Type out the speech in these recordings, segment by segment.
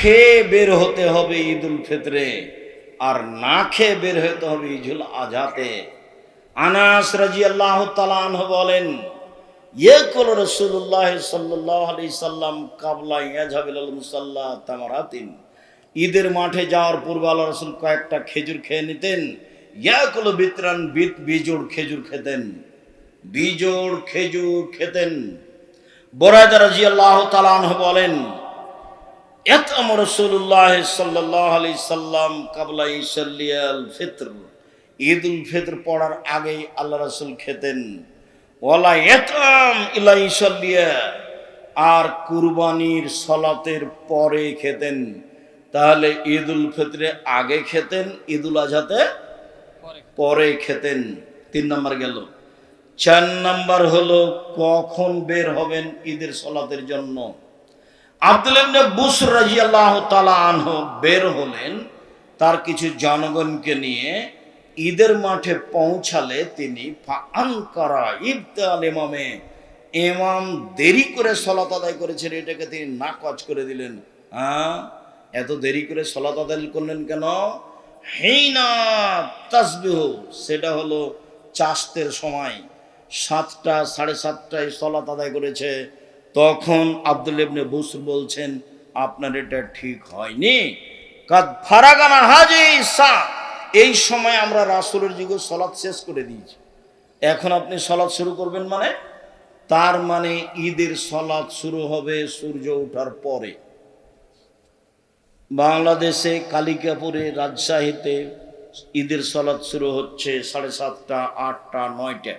খেয়ে বের হতে হবে ঈদুল ফিতরে, আর না খেয়ে বের হতে হবে ঈদুল আজহাতে। আনাস রাদিয়াল্লাহু তাআলা আনহু বলেন, ইয়াকুল রাসূলুল্লাহ সাল্লাল্লাহু আলাইহি সাল্লাম কাবলা ইয়াযহাবিল মুসাল্লা তামারাতিন, ঈদের মাঠে যাওয়ার পূর্বে আল্লাহ রাসূল কয়েকটা খেজুর খেয়ে নিতেন। ইয়াকুল বিতরান, বিজোড় খেজুর খেতেন, বিজোড় খেজুর খেতেন। বুরায়দা রাদিয়াল্লাহু তাআলা আনহু বলেন, ইয়াতাম রাসূলুল্লাহ সাল্লাল্লাহু আলাইহি সাল্লাম কাবলা ইসাল্লিয়াল ফিতর, ঈদুল ফিতর পড়ার আগেই আল্লাহ রাসূল খেতেন। ওয়ালা ইয়াতাম ইলা ইসাল্লিয়া, আর কুরবানির সালাতের পরে খেতেন। তাহলে ঈদুল ফিতরে আগে খেতেন, ঈদুল আজহাতে পরে খেতেন। 3 নাম্বার গেল। 4 নাম্বার হলো কখন বের হবেন ঈদের সালাতের জন্য। আব্দুল্লাহ ইবনে বুসর রাদিয়াল্লাহু তাআলা আনহু বের হলেন তার কিছু জনগণকে নিয়ে। ঈদের মাঠে পৌঁছালে তিনি ফাআনকারা ইবতাল ইমামে, ইমাম দেরি করে সালাত আদায় করেছেন, এটাকে তিনি নাকচ করে দিলেন। এত দেরি করে সালাত আদায় করলেন কেন? হিনা তাসবিহ, সেটা হলো চাস্তের সময়, 7টা 7:30টায় সালাত আদায় করেছে। তখন আব্দুল্লাহ ইবনে বুসর বলছেন, আপনার এটা ঠিক হয়নি। কাদ ফারাগানা হাজি সা, এই সময় আমরা রাসূলের যুগে সালাত শেষ করে দিয়েছি, এখন আপনি সালাত শুরু করবেন মানে? তার মানে ঈদের সালাত শুরু হবে সূর্য ওঠার পরে। বাংলাদেশে কালিকাপুরে, রাজশাহীতে ঈদের সালাত শুরু হচ্ছে 7:30টা, 8টা, 9টা।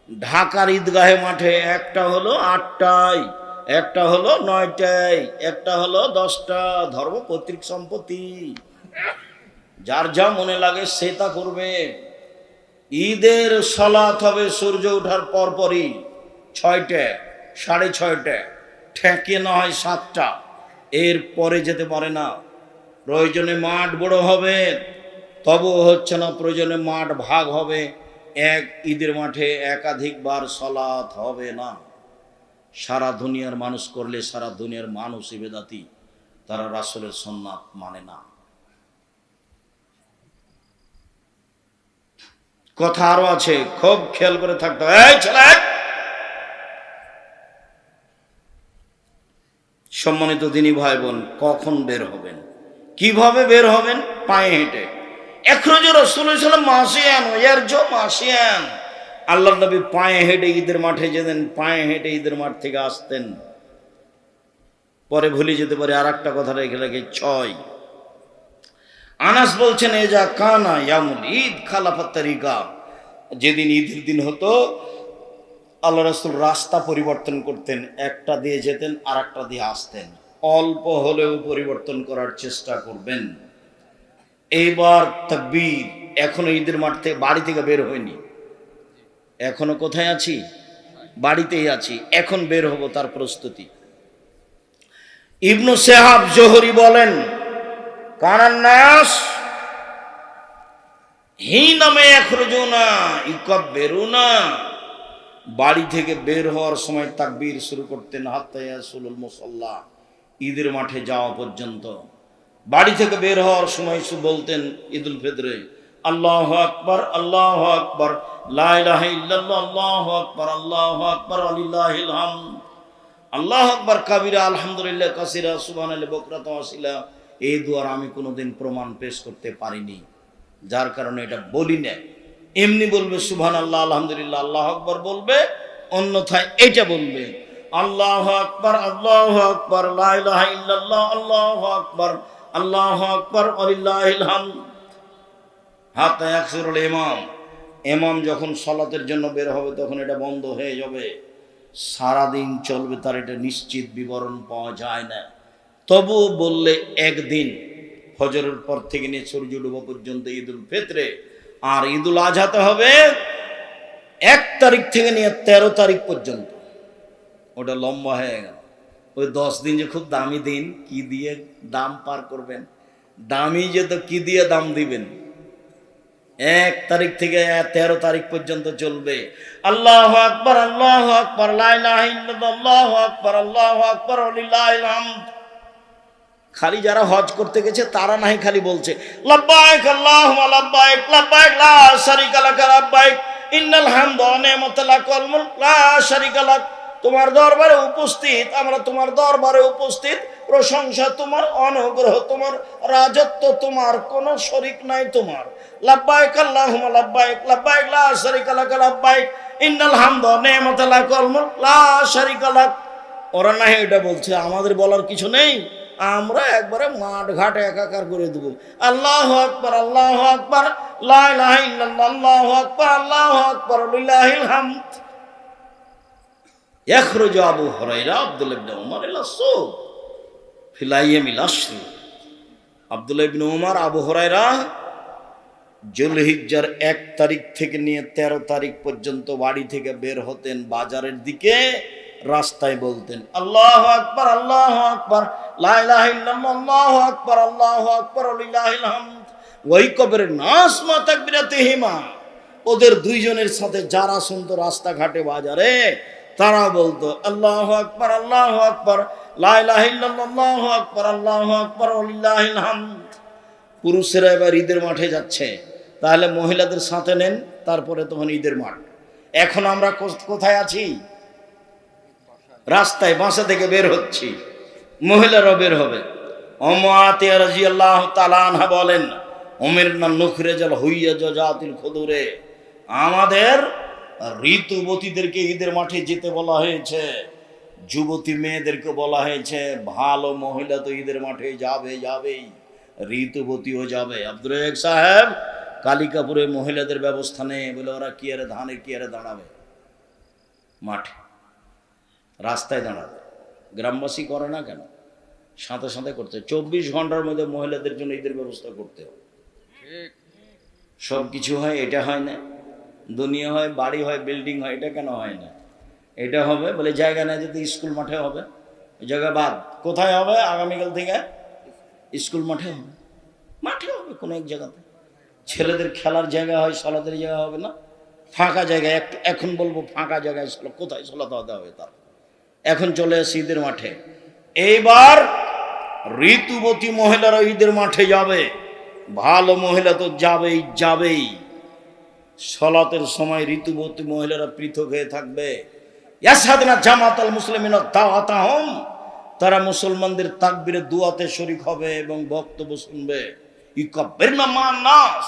ঢাকার ঈদগাহে মাঠে একটা হলো 8টায়, একটা হলো 9টায়, একটা হলো 10টা। ধর্ম পৈতৃক সম্পত্তি, যার যা মনে লাগে সে তা করবে। ঈদের সালাত হবে সূর্য ওঠার পরপরই, 6টা, 6:30টা, ঠেকে না হয় 7টা, এর পরে যেতে পারে না। প্রয়োজনে মাঠ বড় হবে, তবুও হচ্ছে না। প্রয়োজনে মাঠ ভাগ হবে, এক ঈদের মাঠে একাধিকবার সালাত হবে না। সারা দুনিয়ার মানুষ করলে সারা দুনিয়ার মানুষই বেদাতি, তারা রাসূলের সুন্নাত মানে না। কথা আরো আছে, খুব খেয়াল করে থাকতে হবে। এই ছেলে, সম্মানিত দিনী ভাই বোন, কখন বের হবেন, কিভাবে বের হবেন? পায়ে হেঁটে। এখরজু রাসূলুল্লাহ সাল্লাল্লাহু মাসিয়ান ওয়ারজু মাসিয়ান, আল্লাহর নবী পায়ে হেঁটে ঈদের মাঠে যেতেন, পায়ে হেঁটে ঈদের মাঠ থেকে আসতেন। পরে ভুলে যেতে পারে আর একটা কথা রেখে রেখে 6। আনাস বলছেন, এজা কানা ইয়ামুল ঈদ খালাফাত তারিকা, যেদিন ঈদের দিন হতো আল্লাহ রাসূল রাস্তা পরিবর্তন করতেন, একটা দিয়ে যেতেন আর একটা দিয়ে আসতেন। অল্প হলেও পরিবর্তন করার চেষ্টা করবেন। এইবার তাকবীর, এখনো ঈদের মাঠ থেকে, বাড়ি থেকে বের হয়নি, এখনো কোথায় আছি? বাড়িতেই আছি, এখন বের হব, তার প্রস্তুতি। ইবনু শিহাব জোহরি বলেন, কানান নাস হিনা মে ইয়াখরুজুনা ইউকাব্বিরুনা, বাড়ি থেকে বের হওয়ার সময় তাকবীর শুরু করতেন, হাত্তা ইয়াসুলুল মুসাল্লা, ঈদের মাঠে যাওয়া পর্যন্ত। বাড়ি থেকে বের হওয়ার সময় বলতেন ঈদুল ফিতরে, আল্লাহু আকবার, আল্লাহু আকবার, লা ইলাহা ইল্লাল্লাহ, আল্লাহু আকবার, আল্লাহু আকবার, ওয়ালিল্লাহিল হামদ, আল্লাহু আকবার কাবীরা, আলহামদুলিল্লাহ কাসীরা, সুবহানাল্লাহি বুকরাতাও আসিলা। এই দুয়ার আমি কোনোদিন প্রমাণ পেশ করতে পারিনি, যার কারণে এটা বলি না। এমনি বলবে সুবহানাল্লাহ, আলহামদুলিল্লাহ, আল্লাহু আকবার বলবে, অন্যথায় এটা বলবে, আল্লাহু আকবার, আল্লাহু আকবার, লা ইলাহা ইল্লাল্লাহ, আল্লাহু আকবার, আল্লাহু আকবার, ওয়ালিল্লাহিল হামদ। হাত্তা ইয়াকসুরুল ইমাম, ইমাম যখন সালাতের জন্য বের হবে তখন এটা বন্ধ হয়ে যাবে। সারাদিন চলবে, তার এটা নিশ্চিত বিবরণ পাওয়া যায় না। তবুও বললে একদিন, ফজরের পর থেকে নিয়ে সূর্য ডোবা পর্যন্ত ঈদুল ফিতরে, আর ঈদুল আজহাতে হবে 1 তারিখ থেকে নিয়ে 13 তারিখ পর্যন্ত। ওটা লম্বা হয়ে গেল। ওই 10 দিন যে খুব দামি দিন, কি দিয়ে দাম পার করবেন? দামি যে, তো কি দিয়ে দাম দিবেন? 1 তারিখ থেকে 13 তারিখ পর্যন্ত চলবে। আল্লাহু আকবার, আল্লাহু আকবার, লা ইলাহা ইল্লাল্লাহ, আল্লাহু আকবার, আল্লাহু আকবার, ওয়ালিল্লাহিল হামদ। খালি যারা হজ করতে গেছে তারা নাই খালি বলছে লাব্বাইক আল্লাহুম্মা লাব্বাইক লাব্বাইক লা শারীকা লাক লাব্বাইক ইন্নাল হামদা ওয়া নি'মাতা লাক ওয়াল মুলক লা শারীকা লাক। তোমার দরবারে উপস্থিত, আমরা তোমার দরবারে উপস্থিত, প্রশংসা তোমার, অনুগ্রহ তোমার, রাজত্ব তোমার, কোনো শরীক নাই তোমার। লাব্বাইক আল্লাহুম্মা লাব্বাইক লাব্বাইক লা শারীকা লাক লাব্বাইক ইন্নাল হামদা ওয়া নি'মাতা লাক ওয়াল মুলক লা শারীকা লাক। ওরা না এটা বলছে, আমাদের বলার কিছু নেই, আমরা একবারে মাঠ ঘাটে একাকার করে দেব। আল্লাহু আকবার আল্লাহু আকবার লা ইলাহা ইল্লাল্লাহ আল্লাহু আকবার আল্লাহু আকবার লিল্লাহিল হামদ। ইখরুজু আবু হুরায়রা আব্দুল্লাহ ইবনে উমর ইলা সুক ফিল আইয়ামিল আশর। আব্দুল্লাহ ইবনে উমর আবু হুরায়রা যুলহিজ্জার 1 তারিখ থেকে নিয়ে 13 তারিখ পর্যন্ত বাড়ি থেকে বের হতেন, বাজারের দিকে রাস্তায় বলতেন আল্লাহু আকবার আল্লাহু আকবার লা ইলাহা ইল্লাল্লাহ আল্লাহু আকবার আল্লাহু আকবার লিল্লাহিল হামদ। ওই কবরে নাস মা তাকবীরাতিহিমা, ওদের দুইজনের সাথে যারা শুনতো রাস্তাঘাটে বাজারে তারা বলতো আল্লাহু আকবার লা ইলাহা ইল্লাল্লাহ আল্লাহু আকবার লিল্লাহিল হামদ। পুরুষেরা এবার ঈদের মাঠে যাচ্ছে, তাহলে মহিলাদের সাথে নেন, তারপরে তখন ঈদের মাঠ। এখন আমরা কোথায় আছি? রাস্তায়, বাসা থেকে বের হচ্ছি, মহিলারাও বের হবে। উম্মাতিয়া রাদিয়াল্লাহু তাআলা আনহা বলেন উমিরনা নুখরিজাল হুইয়া জাতিল খুদুরে, আমাদের ঋতুবতীদেরকে ঈদের মাঠে যেতে বলা হয়েছে, যুবতী মেয়েদেরকে বলা হয়েছে, ভালো মহিলা তো ঈদের মাঠে যাবেই, ঋতুবতীও যাবে। আব্দুর রাজ্জাক সাহেব কালিকাপুরে মহিলাদের ব্যবস্থা নেই বলে ওরা কি আরে ধানের কি আরে দাঁড়াবে মাঠে, রাস্তায় দাঁড়াবে। গ্রামবাসী করে না কেন? সাথে সাথে করতে 24 ঘন্টার মধ্যে মহিলাদের জন্য ঈদের ব্যবস্থা করতে হবে। সব কিছু হয়, এটা হয় না, দুনিয়া হয়, বাড়ি হয়, বিল্ডিং হয়, এটা কেন হয় না? এটা হবে বলে জায়গা না, যেতে স্কুল মাঠে হবে, জায়গা বাদ। কোথায় হবে? আগামীকাল থেকে স্কুল মাঠে হবে, কোনো এক জায়গাতে। ছেলেদের খেলার জায়গা হয়, সলাতের জায়গা হবে না, ফাঁকা জায়গায়। এখন বলবো ফাঁকা জায়গায় কোথায় সলাতে হতে হবে তার। এখন চলে আসে ঈদের মাঠে। এইবার ঋতুবতী মহিলারা ঈদের মাঠে যাবে, ভালো মহিলা তো যাবেই। সলাতের সময় ঋতুবতী মহিলারা পৃথক হয়ে থাকবে। ইয়াসাদনা জামাতাল মুসলিমিনা দাওয়াতাহুম, তারা মুসলমানদের তাকবীরে দুআতে শরীক হবে এবং বক্তব্য শুনবে। ইকাব্বিরনা মান নাস,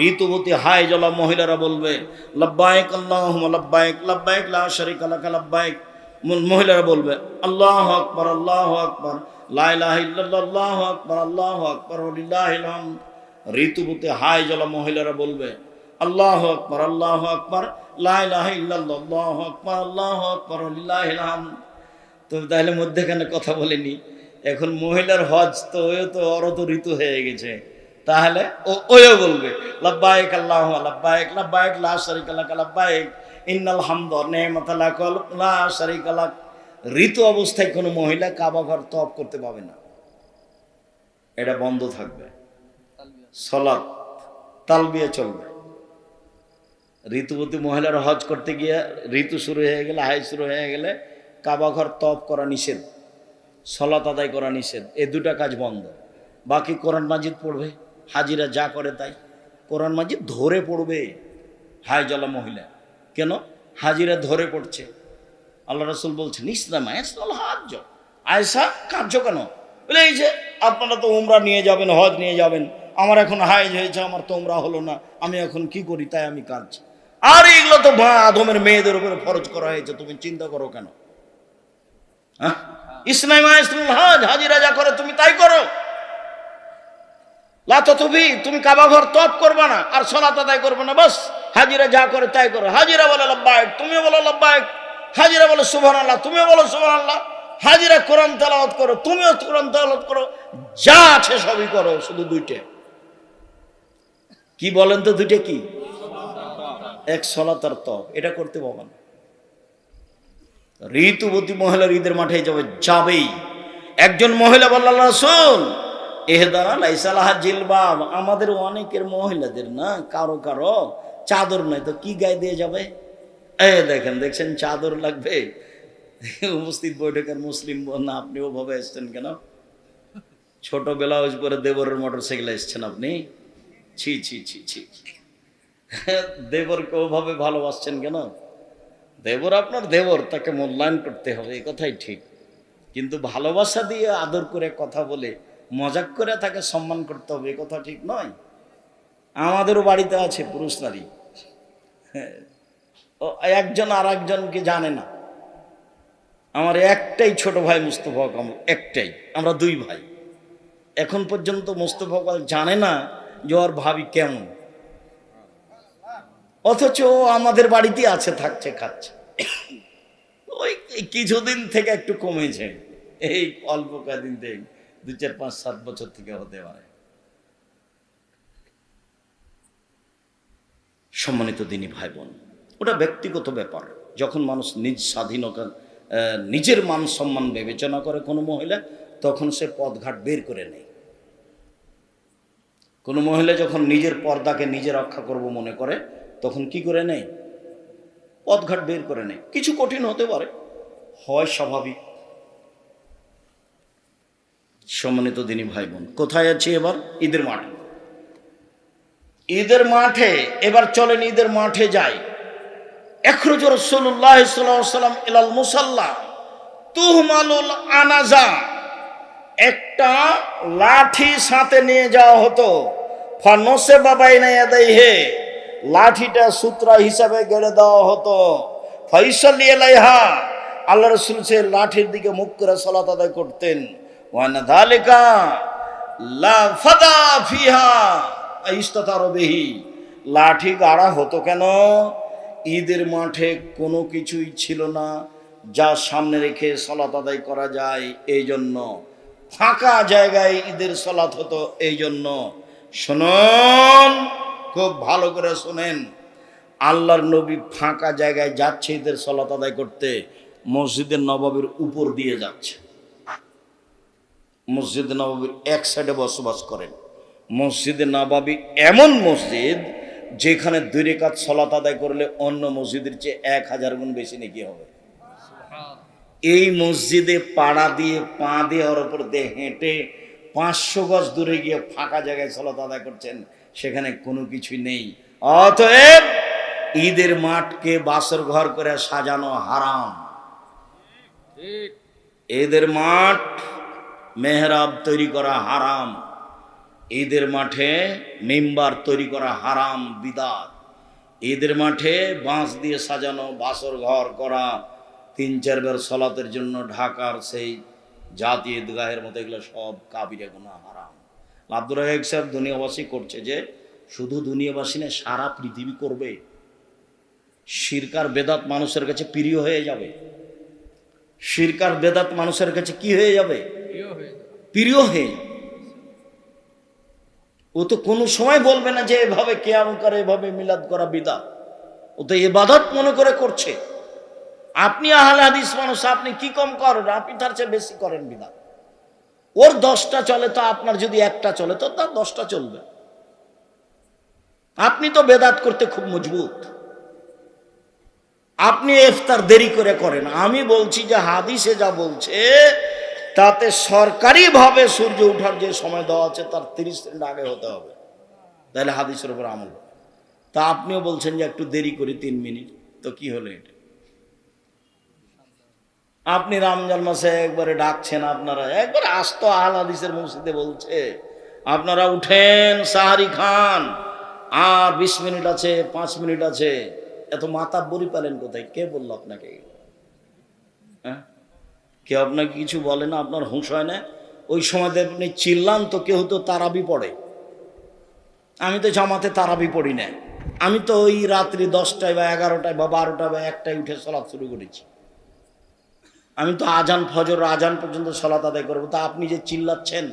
ঋতুবতী হায় জলা মহিলারা বলবে লাব্বাইক আল্লাহুম্মা লাব্বাইক লাব্বাইক লা শারীকা লাক লাব্বাইক। মহিলারা বলবে আল্লাহু আকবার লা ইলাহা ইল্লাল্লাহ আল্লাহু আকবার লিল্লাহিল হামদ। ঋতুবতী হায় জলা মহিলারা বলবে আল্লাহু আকবার লা ইলাহা ইল্লাল্লাহ আল্লাহু আকবার লিল্লাহিল হামদ। তো তাহলে মধ্যেখানে কথা বলেনি, এখন মহিলার হজ তো ওরও তো ঋতু হয়ে গেছে, তাহলে ওও বলবে লাব্বাইক আল্লাহুম্মা লাব্বাইক লা শারীকা লাক লাব্বাইক ইন্নাল হামদা ওয়া নি'মাতা লাক লা শারীকা লাক। ঋতু অবস্থায় কোনো মহিলা কাবা ঘর তওয়াফ করতে পাবে না, এটা বন্ধ থাকবে। সালাত তালবিয়া চলবে। ঋতুবতী মহিলার হজ করতে গিয়ে ঋতু শুরু হয়ে গেলে, হাই শুরু হয়ে গেলে কাবা ঘর তওয়াফ করা নিষেধ, সালাত আদায় করা নিষেধ, এই দুটা কাজ বন্ধ। বাকি কোরআন মাজিদ পড়বে, হাজিরা যা করে তাই কোরআন মাজিদ ধরে পড়বে। হায় জলা মহিলা কেন? হাজিরা ধরে পড়ছে। আল্লাহ রাসূল বলছেন ইসলাম হাজ, আয়েশা কাঁদছো কেন? বলে এই যে আপনারা তো উমরা নিয়ে যাবেন, হজ নিয়ে যাবেন, আমার এখন হাইজ হয়েছে, আমার তো উমরা হলো না, আমি এখন কি করি, তাই আমি কাঁদছি। আর এগুলো তো আদমের মেয়েদের উপরে ফরজ করা হয়েছে, তুমি চিন্তা করো কেন? হ্যাঁ, ইসলাম হাজ, হাজিরা যা করে তুমি তাই করো। তুমি কাবা ঘর তওয়াফ করবে না আর সালাত আদায় করবে না, বাস হাজিরা যা করে তাই করো। হাজিরা বলে লাব্বাইক, তুমিও বলো লাব্বাইক। হাজিরা বলে সুবহানাল্লাহ, তুমিও বলো সুবহানাল্লাহ। হাজিরা কোরআন তেলাওয়াত করো, তুমিও কোরআন তেলাওয়াত করো, যা আছে সবই করো, শুধু দুইটা কি বলেন তো? দুইটা কি? এক সালাত আর তওয়াফ, এটা করতে পারবে না। ঋতুবতী মহিলার ঈদের মাঠে যাবেই। একজন মহিলা বলল আল্লাহ রাসূল এহদারা লাইসা লাহা জিলবাব, আমাদের অনেকের মহিলাদের না কারো চাদর নাই, তো কি গায়ে দিয়ে যাবে? দেখছেন চাদর লাগবে। উপস্থিত বৈঠকের মুসলিম না, আপনি ওভাবে এসছেন কেন? ছোট ব্লাউজ পরে দেবরের মোটরসাইকেলে এসছেন আপনি, ছি ছি ছি ছি। দেবরকে ওভাবে ভালোবাসছেন কেন? দেবর আপনার দেবর, তাকে মূল্যায়ন করতে হবে, এই কথাই ঠিক। কিন্তু ভালোবাসা দিয়ে আদর করে কথা বলে মজাক করে তাকে সম্মান করতে হবে, এ কথা ঠিক নয়। আমাদেরও বাড়িতে আছে পুরুষ নারী, ও একজন আর একজনকে জানে না। আমার একটাই ছোট ভাই মুস্তফা কামাল, একটাই, আমরা দুই ভাই। এখন পর্যন্ত মুস্তফা কামাল জানে না যে ওর ভাবি কেমন, অথচ আমাদের বাড়িতে আছে, থাকছে, খাচ্ছে। ওই কিছুদিন থেকে একটু কমেছে, এই অল্প কয়েকদিন থেকে, 2, 4, 5, 7 বছর থেকে হতে পারে। সম্মানিত দিনী ভাই বোন, ওটা ব্যক্তিগত ব্যাপার। যখন মানুষ নিজ স্বাধীনতা, নিজের মান সম্মান বিবেচনা করে কোনো মহিলা, তখন সে পথঘাট বের করে নেয়। কোনো মহিলা যখন নিজের পর্দাকে নিজে রক্ষা করব মনে করে, তখন কি করে নেয়? পথঘাট বের করে নেয়। কিছু কঠিন হতে পারে, হয় স্বাভাবিক। সম্মানিত দিনী ভাই বোন, কোথায় আছি এবার? ঈদের মাঠে। ঈদের মাঠে এবার চলেন, ঈদের মাঠে যাই। ইখরুজু রাসূলুল্লাহ সাল্লাল্লাহু আলাইহি ওয়াসাল্লাম ইলাল মুসাল্লা তুহমালুল আনাজা, একটা লাঠি সাথে নিয়ে যাওয়া হতো। ফানসে বাবাইনা ইয়াদাইহি, লাঠিটা সূত্রা হিসাবে গেড়ে দেওয়া হতো। ফাইসাল্লি আলাইহা, আল্লাহ রাসূল সে লাঠির দিকে মুখ করে সালাত আদায় করতেন। ওয়া নাযালিকা লা ফাদা ফিহা ইস্তাতার বিহি, লাঠি গাড়া হতো কেন? ঈদের মাঠে কোনো কিছুই ছিল না যা সামনে রেখে সালাত আদায় করা যায়, এই জন্য ফাঁকা জায়গায় ঈদের সালাত হতো। এই জন্য শুনুন, খুব ভালো করে শুনেন, আল্লাহর নবী ফাঁকা জায়গায় যাচ্ছে ঈদের সালাত আদায় করতে, মসজিদের নববীর উপর দিয়ে যাচ্ছে। মসজিদে নববীর এক সাইডে বসবাস করেন। মসজিদে নববী এমন মসজিদ যেখানে 2 রাকাত সালাত আদায় করলে অন্য মসজিদের চেয়ে 1000 গুণ বেশি নেকি হবে। এই মসজিদে পাড়া দিয়ে, পা দিয়ে, ওর উপর দিয়ে হেঁটে 500 গজ দূরে গিয়ে ফাঁকা জায়গায় সালাত আদায় করছেন, সেখানে কোনো কিছুই নেই। অতএব ঈদের মাঠকে বাসর ঘর করে সাজানো হারাম। ঈদের মাঠ মেহরাব তৈরি করা হারাম। ঈদের মাঠে মিম্বার তৈরি করা হারাম, বিদআত। ঈদের মাঠে বাঁশ দিয়ে সাজানো বাসর ঘর করা, 3-4 বার সালাতের জন্য ঢাকার সেই জাতীয় ঈদগাহের মতো, এগুলো সব কাবিরা গুনাহ, হারাম। আব্দুর রাজ্জাক সাহেব দুনিয়াবাসী করছে, যে শুধু দুনিয়াবাসী না, সারা পৃথিবী করবে। শিরক আর বেদাত মানুষের কাছে প্রিয় হয়ে যাবে। শিরক আর বেদাত মানুষের কাছে কি হয়ে যাবে? প্রিয় হয়ে যাবে। ও তো কোনো সময় বলবে না যে এভাবে কিয়াম করে, এভাবে মিলাদ করা বিদআত। ও তো ইবাদত মনে করে করছে। আপনি আহলে হাদিস মানুষ, আপনি কি কম করেন? আপনি তার চেয়ে বেশি করেন বিদআত। ওর 10টা চলে, তো আপনার যদি একটা চলে তো তার 10টা চলবে। আপনি তো বেদাত করতে খুব মজবুত। আপনি ইফতার দেরি করে করেন। আমি বলছি যে হাদিসে যা বলছে তাতে সরকারিভাবে সূর্য ওঠার যে সময় দেওয়া আছে তার 30 মিনিট আগে হতে হবে, তাহলে হাদিসের উপর আমল। তা আপনিও বলছেন যে একটু দেরি করি 3 মিনিট, তো কি হলো এটা? আপনি রমজান মাসে একবারে ডাকছেন, আপনারা একবারে আস্ত আহলে হাদিসের মসজিদে বলছে আপনারা উঠেন, সাহারি খান, আর 20 মিনিট আছে, 5 মিনিট আছে। এত মাতাব্বরি পেলেন কোথায়? কে বললো আপনাকে? হ্যাঁ, কেউ আপনাকে কিছু বলে না? আপনার হুঁশ হয় না? ওই সময় আপনি চিল্লান তো কেউ তো তারাবি পড়ে। আমি তো জামাতে তারাবি পড়ি না। আমি তো ওই রাত্রি 10টায় বা 11টায় বা 12টায় বা 1টায় উঠে সালাত শুরু করেছি। আমি তো আজান, ফজর আজান পর্যন্ত সালাত আদায় করবো। তা আপনি যে চিল্লাচ্ছেন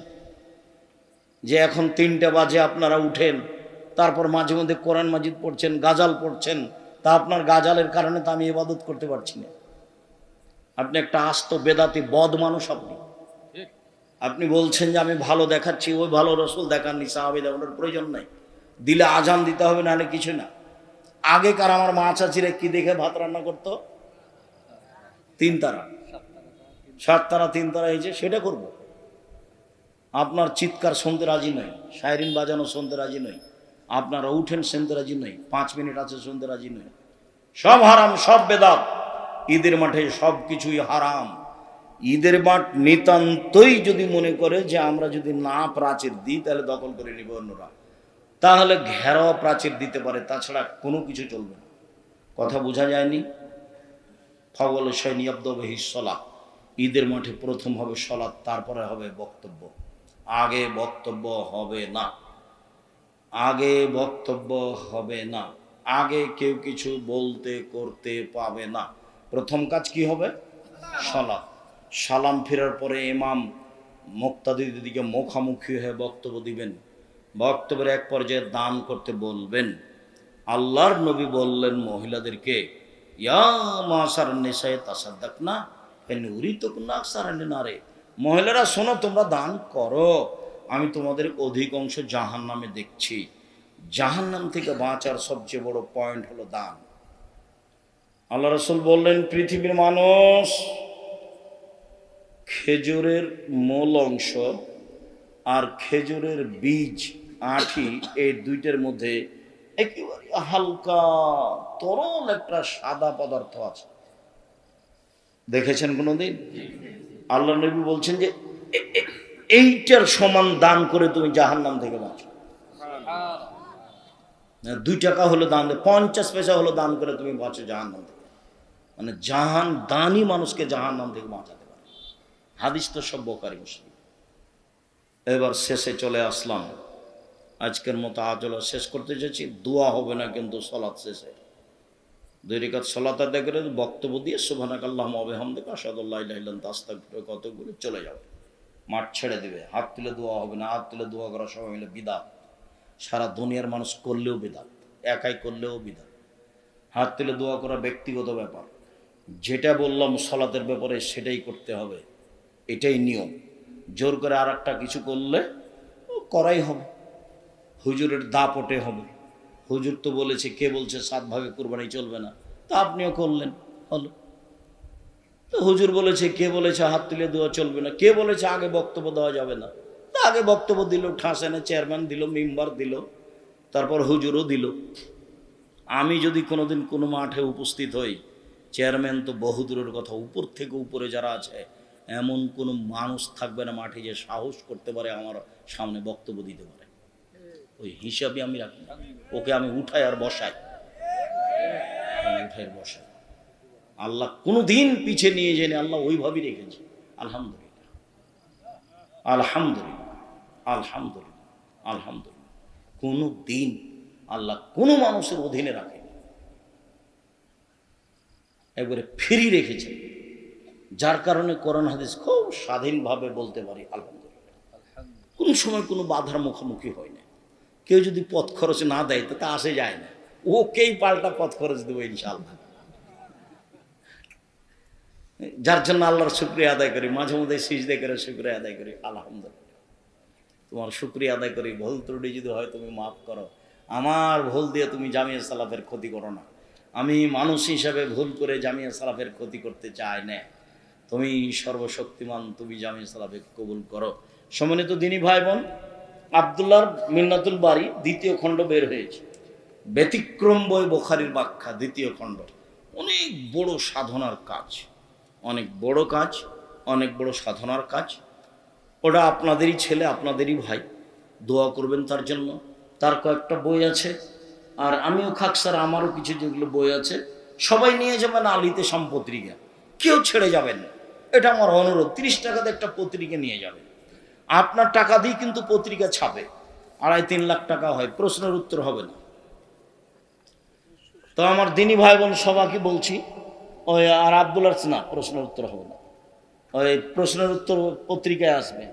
যে এখন 3টে বাজে আপনারা উঠেন, তারপর মাঝে মধ্যে কোরআন মাজিদ পড়ছেন, গাজাল পড়ছেন, তা আপনার গাজালের কারণে তো আমি ইবাদত করতে পারছি না। আপনি একটা আস্ত বেদাতি বদ মানুষ। আপনি বলছেন যে আমি ভালো দেখাচ্ছি, ওই ভালো রসুল দেখাননি, সাহাবী দেখানোর প্রয়োজন নাই। দিলে আজান দিতে হবে, নাহলে কিছু না। আগেকার আমার মা চাচিরা কি দেখে ভাত রান্না করতো? 3 তারা, 7 তারা, 3 তারা হয়েছে, সেটা করব। আপনার চিৎকার শুনতে রাজি নই, শায়রিন বাজানো শুনতে রাজি নই, আপনারা উঠেন শুনতে রাজি নই, 5 মিনিট আছে শুনতে রাজি নই। সব হারাম, সব বেদাত। ঈদের মাঠে সব কিছুই হারাম। ঈদের মাঠ নিতান্তই যদি মনে করে যে আমরা যদি না প্রাচীর দিই তাহলে দখল করে নিব অন্যরা, তাহলে ঘেরাও প্রাচীর দিতে পারে, তাছাড়া কোনো কিছু চলবে না। কথা বোঝা যায়নি? ফগল শৈনী আব্দহিসলা, ঈদের মাঠে প্রথম হবে সলাৎ, তারপরে হবে বক্তব্য। আগে বক্তব্য হবে না, আগে বক্তব্য হবে না, আগে কেউ কিছু বলতে করতে পাবে না। প্রথম কাজ কি হবে? সালাত। সালাম ফেরার পরে ইমাম মুক্তাদিদের দিকে মুখামুখি হয়ে বক্তব্য দিবেন। বক্তব্যের এক পর্যায়ে দান করতে বলবেন। আল্লাহর নবী বললেন মহিলাদেরকে, ইয়া মাসার নিসায়ে তাসাদ্দাকনা ফাইন উরিতুকুন্না আকসারান নারে, মহিলারা শোনো, তোমরা দান করো, আমি তোমাদের অধিক অংশ জাহান্নামে দেখছি। জাহান্নাম থেকে বাঁচার সবচেয়ে বড় পয়েন্ট হলো দান। আল্লাহ রাসূল বললেন, পৃথিবীর মানুষ খেজুরের মূল অংশ আর খেজুরের বীজ আঁটি, এই দুইটার মধ্যে একেবারে হালকা তরল একটা সাদা পদার্থ আছে। দেখেছেন কোনোদিন? আল্লাহ নবী বলছেন যে এইটার সমান দান করে তুমি জাহান্নাম থেকে বাঁচো। 2 টাকা হলো দান, 50 পয়সা হলো দান করে তুমি বাঁচো জাহান্নাম থেকে। মানে দানই মানুষকে জাহান্নাম থেকে বাঁচাতে পারে। হাদিস তো সব বুখারী মুসলিম। এবার শেষে চলে আসলাম, আজকের মতো আজল শেষ করতে চাইছি। দোয়া হবে না কিন্তু সালাত শেষে 2 রাকাত সালাত আদায় করে বক্তব্য দিয়ে সুবহানাকাল্লাহুম্মা ওয়া বিহামদিকা আশহাদু আল্লা ইলাহা ইল্লা আনতা আস্তাগফিরুকা ওয়া আতুবু ইলাইক চলে যাবে। মাঠ ছেড়ে দিবে, হাত তুলে দোয়া হবে না। হাত তুলে দোয়া করা সবাই মিলে বিদআত। সারা দুনিয়ার মানুষ করলেও বিদআত, একাই করলেও বিদআত। হাত তুলে দোয়া করা ব্যক্তিগত ব্যাপার। যেটা বললাম সালাতের ব্যাপারে সেটাই করতে হবে, এটাই নিয়ম। জোর করে আর একটা কিছু করলে করাই হবে। হুজুরের দাপটে হবে। হুজুর তো বলেছে, কে বলছে 7 ভাগে কুরবানি চলবে না, তা আপনিও করলেন, হলো। তো হুজুর বলেছে, কে বলেছে হাত তুলে দেওয়া চলবে না, কে বলেছে আগে বক্তব্য দেওয়া যাবে না, তা আগে বক্তব্য দিল, ঠাসেনে চেয়ারম্যান দিল, মেম্বার দিল, তারপর হুজুরও দিল। আমি যদি কোনোদিন কোনো মাঠে উপস্থিত হই, চেয়ারম্যান তো বহুদূরের কথা, উপর থেকে উপরে যারা আছে এমন কোনো মানুষ থাকবে না মাঠে যে সাহস করতে পারে আমার সামনে বক্তব্য দিতে পারে। ওই হিসাবে আমি রাখি, ওকে আমি উঠাই আর বসাই, আল্লাহ কোনো দিন পিছিয়ে নিয়ে যায়নি, আল্লাহ ওইভাবেই রেখেছে। আলহামদুলিল্লাহ, আলহামদুলিল্লাহ, আলহামদুলিল্লাহ, আলহামদুলিল্লাহ। কোনো দিন আল্লাহ কোনো মানুষের অধীনে রাখেনি, একবারে ফ্রি রেখেছে। যার কারণে কোরআন হাদিস খুব স্বাধীনভাবে বলতে পারি আলহামদুলিল্লাহ। কোনো সময় কোনো বাধার মুখোমুখি হয় না। কেউ যদি পথ খরচ না দেয় তো তা আসে যায় না, ওকেই পাল্টা পথ খরচ দেবো ইনশাআল্লাহ। যার জন্য আল্লাহর শুকরিয়া আদায় করি, মাঝে মধ্যে সিজদা করে শুকরিয়া আদায় করি। আলহামদুলিল্লাহ, তোমার শুকরিয়া আদায় করি। ভুল ত্রুটি যদি হয় তুমি মাফ করো, আমার ভুল দিয়ে তুমি জামিয়া সালাফের ক্ষতি করো না। আমি মানুষ হিসাবে ভুল করে জামিয়া সালাফের ক্ষতি করতে চাই না। তুমি সর্বশক্তিমান, তুমি জামিয়া সালাফে কবুল করো। সম্মানিত দিনী ভাই বোন, আব্দুল্লাহর মিন্নাতুল বারী 2য় খণ্ড বের হয়েছে। ব্যতিক্রম বই বুখারীর ব্যাখ্যা 2য় খণ্ড। অনেক বড় সাধনার কাজ, অনেক বড় কাজ, অনেক বড় সাধনার কাজ। ওটা আপনাদেরই ছেলে, আপনাদেরই ভাই, দোয়া করবেন তার জন্য। তার কয়েকটা বই আছে, আর আমিও খাকসার আমারও কিছু যেগুলো বই আছে, সবাই নিয়ে যাবেন আলিতে সম্পত্রিকা, কেউ ছেড়ে যাবেন না, এটা আমার অনুরোধ। 30 টাকাতে একটা পত্রিকা নিয়ে যাবেন। আপনার টাকা দিয়ে কিন্তু পত্রিকা ছাপে, 2.5-3 লাখ টাকা হয়, প্রশ্নের উত্তর হবে না। তো আমার দিনী ভাই বোন সবাইকে বলছি, ওই আর আব্দুল্লাহ না, প্রশ্নের উত্তর হবে না, ওই প্রশ্নের উত্তর পত্রিকায় আসবে।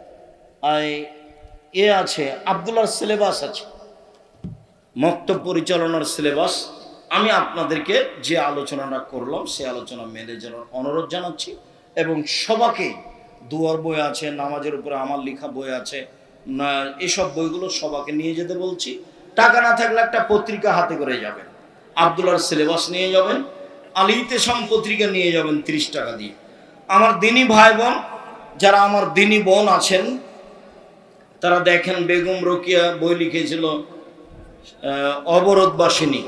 আছে আব্দুল্লাহর সিলেবাস আছে, মক্তব পরিচালনার সিলেবাস। আমি আপনাদেরকে যে আলোচনাটা করলাম সে আলোচনা মেনে যাওয়ার অনুরোধ জানাচ্ছি। এবং সবাইকে দুয়ার বই আছে, নামাজের উপরে আমার লেখা বই আছে, না এসব বইগুলো সবাইকে নিয়ে যেতে বলছি। টাকা না থাকলে একটা পত্রিকা হাতে করে যাবেন, আব্দুল্লাহর সিলেবাস নিয়ে যাবেন, আলিতে সম পত্রিকা নিয়ে যাবেন 30 টাকা দিয়ে। আমার দিনী ভাই বোন, যারা আমার দিনী বোন আছেন, তারা দেখেন বেগম রোকেয়া বই লিখেছিল অবরোধবাসিনী।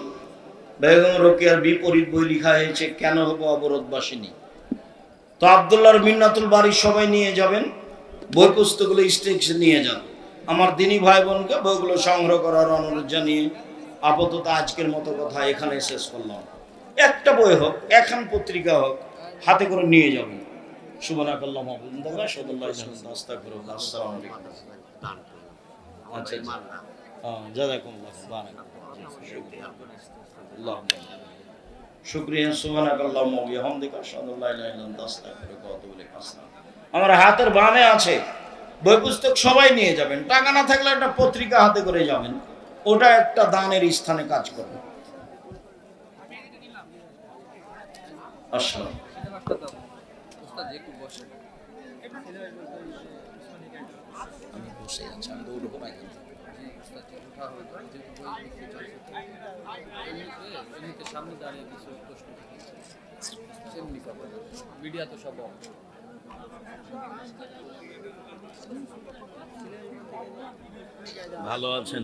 বেগম রোকেয়ার বিপরীত বই লেখা হয়েছে কেন হবো অবরোধবাসিনী। তো আব্দুল্লাহর মিন্নাতুল বাড়ি সবাই নিয়ে যাবেন, বই পুস্তকগুলো স্টেক্সে নিয়ে যান। আমার দিনী ভাই বোনকে বইগুলো সংগ্রহ করার অনুরোধ জানিয়ে আপাতত আজকের মতো কথা এখানে শেষ করলাম। একটা বই হোক, এখন পত্রিকা হোক, হাতে করে নিয়ে যাবেন। সুবহানাকাল্লাহুম্মা ওয়া বিহামদিকা আশহাদু আল্লা ইলাহা ইল্লা আনতা আস্তাগফিরুকা। আসসালামু আলাইকুম। আচ্ছা হ্যাঁ, জাযাকুমুল্লাহ বারাকাতুহু। শুকরিয়া। সুবহানাকাল্লাহুম্মা ওয়া বিহামদিকা আশহাদু আল্লা ইলাহা ইল্লা আনতা আস্তাগফিরুকা ওয়া আতুবু ইলাইক। আসসালাম। আমার হাতের বামে আছে, বই পুস্তক সবাই নিয়ে যাবেন। টাকা না থাকলে একটা পত্রিকা হাতে করে যাবেন, ওটা একটা দানের স্থানে কাজ করবে। আসসালাম। আমি বসে আছি, আমি তো উঠবো না এখান থেকে। সামনে দাঁড়িয়ে কিছু প্রশ্ন মিডিয়া তো সব ভালো আছেন?